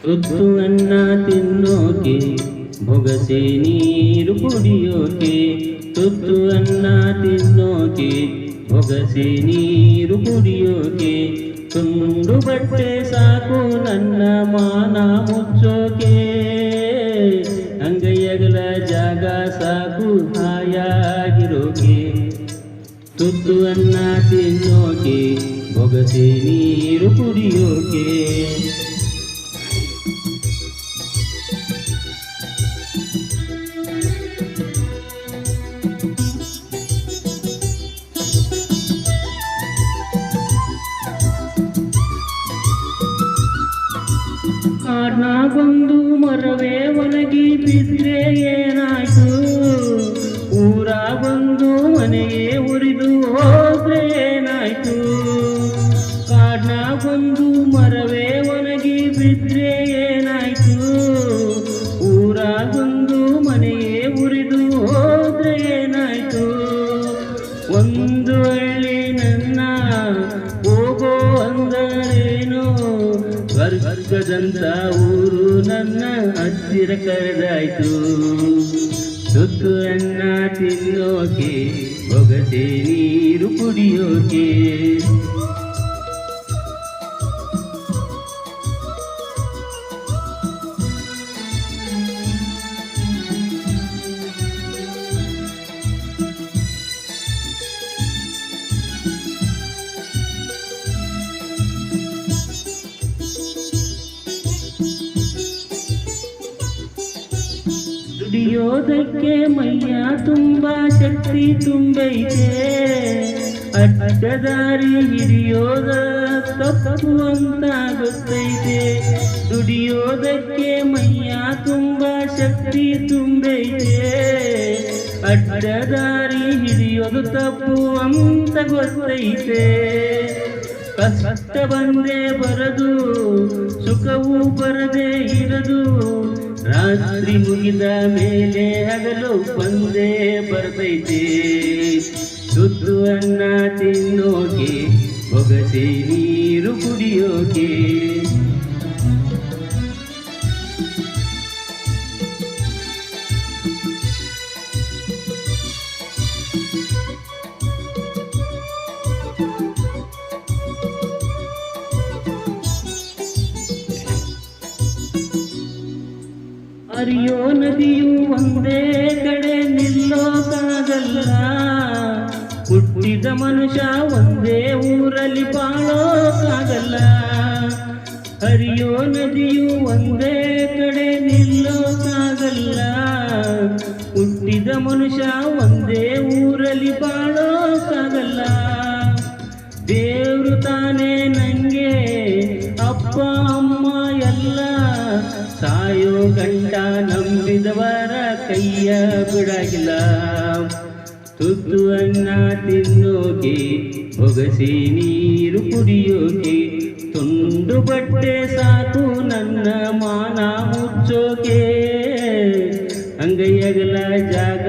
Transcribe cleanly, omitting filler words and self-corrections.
ತುತ್ತು ಅನ್ನ ತಿನ್ನೋಕೆ ಬೊಗಸೆ ನೀರು ಕುಡಿಯೋಕೆ, ತುತ್ತು ಅನ್ನ ತಿನ್ನೋಕೆ ಬೊಗಸೆ ನೀರು ಕುಡಿಯೋಕೆ, ತುಂಡು ಬಟ್ಟೆ ಸಾಕು ನನ್ನ ಮಾನ ಮುಚ್ಚೋಕೆ, ಅಂಗೈಯಗಲ ಜಾಗ ಸಾಕು ಹಾಯಾಗಿರೋಕೆ, ತುತ್ತು ಅನ್ನ ತಿನ್ನೋಕೆ ಬೊಗಸೆ ನೀರು ಕುಡಿಯೋಕೆ. ಕಾಡ್ನಾಗೊಂದು ಮರವೇ ಒಣಗಿ ಬಿದ್ರೆ ಏನಾಯ್ತು, ಊರಾಗೊಂದು ಮನೆಯೇ ಉರಿದು ಹೋದ್ರೆ ಏನಾಯ್ತು, ಕಾಡ್ನಾಗೊಂದು ಮರವೇ ಒಣಗಿ ಬಿದ್ರೆ ಏನಾಯ್ತು, ಊರಾಗೊಂದು ಮನೆಯೇ ಉರಿದು ಹೋದ್ರೆ ಏನಾಯ್ತು, ಒಂದು ಹಳ್ಳಿ ನನ್ನ ಹೋಗೋ ಅಂದರೇನು, ಸ್ವರ್ಗದಂತ ಊರು ನನ್ನ ಹತ್ತಿರ ಕರೆದಾಯ್ತು, ತುತ್ತು ಅನ್ನ ತಿನ್ನೋಕೆ ಬೊಗಸೆ ನೀರು ಕುಡಿಯೋಕೆ. ದುಡಿಯೋದಕ್ಕೆ ಮೈಯ ತುಂಬ ಶಕ್ತಿ ತುಂಬೈತೆ, ಅಡ್ಡದಾರಿ ಹಿಡಿಯೋದ ತಪ್ಪು ಅಂತ ಗೊತ್ತೈತೆ, ದುಡಿಯೋದಕ್ಕೆ ಮೈಯ ತುಂಬ ಶಕ್ತಿ ತುಂಬೈತೆ, ಅಡ್ಡದಾರಿ ಹಿಡಿಯೋದು ತಪ್ಪು ಅಂತ ಗೊತ್ತೈತೆ, ಕಷ್ಟ ಬಂದೇ ಬರದು ಸುಖವೂ ಬರದೇ ಇರದು, ರಾತ್ರಿ ಮುಗಿದ ಮೇಲೆ ಹಗಲು ಬಂದೇ ಬರ್ತೈತೆ, ತುತ್ತು ಅನ್ನ ತಿನ್ನೋಕೆ ಬೊಗಸೆ ನೀರು ಕುಡಿಯೋಕೆ. ಹರಿಯೋ ನದಿಯು ಒಂದೇ ಕಡೆ ನಿಲ್ಲೋಕಾಗಲ್ಲ, ಹುಟ್ಟಿದ ಮನುಷ್ಯ ಒಂದೇ ಊರಲ್ಲಿ ಬಾಳೋಕಾಗಲ್ಲ, ಹರಿಯೋ ನದಿಯು ಒಂದೇ ಕಡೆ ನಿಲ್ಲೋಕಾಗಲ್ಲ, ಹುಟ್ಟಿದ ಮನುಷ್ಯ ಒಂದೇ ಊರಲ್ಲಿ ಬಾಳೋಕಾಗಲ್ಲ, ದೇವ್ರು ತಾನೇ ನಂಗೆ ಅಪ್ಪ ಅಮ್ಮ ಎಲ್ಲ, ಸಾಯೋ ಗಂಟ ನಂಬಿದವರ ಕೈಯ ಬಿಡಾಗಿಲ್ಲ, ತುತ್ತು ಅನ್ನ ತಿನ್ನೋಕೆ ಬೊಗಸೆ ನೀರು ಕುಡಿಯೋಕೆ, ತುಂಡು ಬಟ್ಟೆ ಸಾಕು ನನ್ನ ಮಾನ ಮುಚ್ಚೋಕೆ, ಅಂಗೈಯಗಲ ಜಾಗ